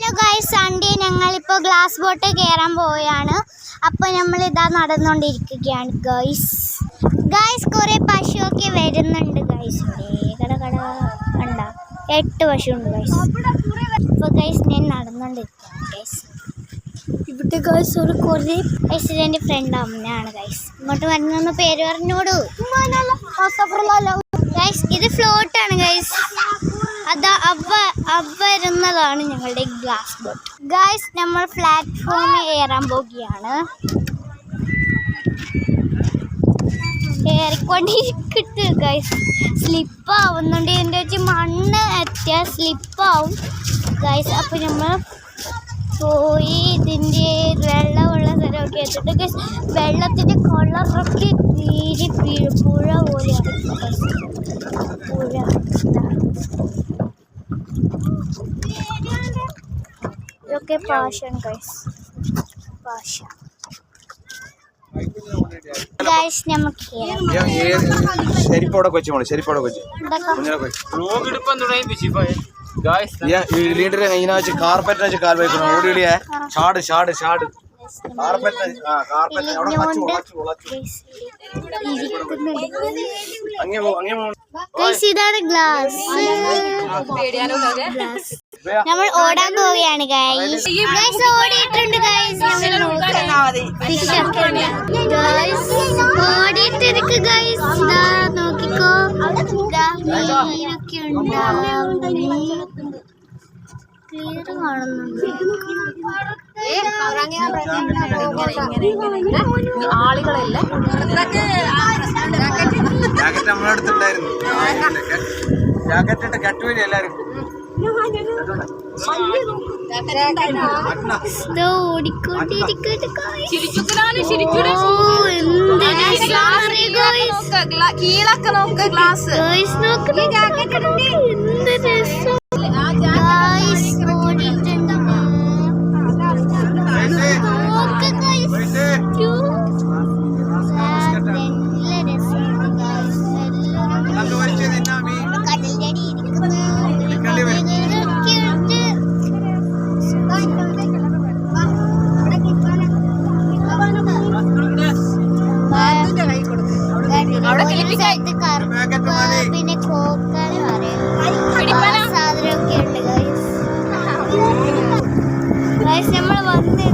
Hello guys, Sunday ഞങ്ങളിപ്പോൾ glass boat കയറാൻ പോവുകയാണ്. അപ്പോൾ നമ്മളിതാ നടന്നുകൊണ്ടിരിക്കുകയാണ് ഗൈസ്. കുറേ പശുവൊക്കെ വരുന്നുണ്ട് ഗൈസ്. കട കണ്ട 8 പശുവുണ്ട് ഗൈസ്. അപ്പോൾ ഗൈസ് ഞാൻ നടന്നുകൊണ്ടിരിക്കുകയാണ് ഗൈസ്. ഇവിടെ ഗൈസ് ഒരു കുറേ ഗൈസ് എൻ്റെ ഫ്രണ്ട് അമ്മയാണ് ഗൈസ്. ഇങ്ങോട്ട് വരുന്ന പേര് പറഞ്ഞോടൂ ഗൈസ്. ഇത് ഫ്ലോട്ടാണ് ഗൈസ്. അതാ വരുന്നതാണ് ഞങ്ങളുടെ ഗ്ലാസ് ബോട്ട് ഗൈസ്. നമ്മൾ പ്ലാറ്റ്ഫോമിൽ കയറാൻ പോകുകയാണ്. കയറിക്കൊണ്ടിരിക്കട്ട് ഗൈസ്. സ്ലിപ്പാവുന്നുണ്ട്. ഇതിൻ്റെ വെച്ച് മണ്ണ് എത്തിയാൽ സ്ലിപ്പാവും ഗൈസ്. അപ്പോൾ നമ്മൾ പോയി ഇതിൻ്റെ വെള്ളമുള്ള സ്ഥലമൊക്കെ എത്തിയിട്ട് ഗൈസ് വെള്ളത്തിൻ്റെ കളറൊക്കെ തീരെ പുഴ പോലെയാണ് ഗൈസ്. പുഴ ഇതൊക്കെ പാശാണ് ഗൈസ്. പാശ ഗൈസ്. നമുക്ക് കാർപ്പറ്റ് കാൽ വയ്ക്കണം. ഓടിയ ഷാട് ഷാട് ഷാട് ഇതാണ് ഗ്ലാസ്. നമ്മൾ ഓടാൻ പോവുകയാണ് ഗൈസ്. ഓടിയിട്ടുണ്ട് ഗൈസ്. ഓടിയിട്ടിരിക്ക് ഗൈസ്. നോക്കിക്കോ, മീനൊക്കെ ഉണ്ടാവും. ക്ലിയർ കാണുന്നുണ്ട്. ആളുകളല്ലേ ജാക്കറ്റ് നമ്മളെടുത്തുണ്ടായിരുന്നു. ജാക്കറ്റ് കട്ടുവരി എല്ലാരും കീഴൊക്കെ നോക്ക് ഗ്ലാസ്. പിന്നെ കോക്കാണ് പറയുന്നത്. സാധനമൊക്കെ ഉണ്ട് ഗൈസ്. നമ്മൾ വന്ന്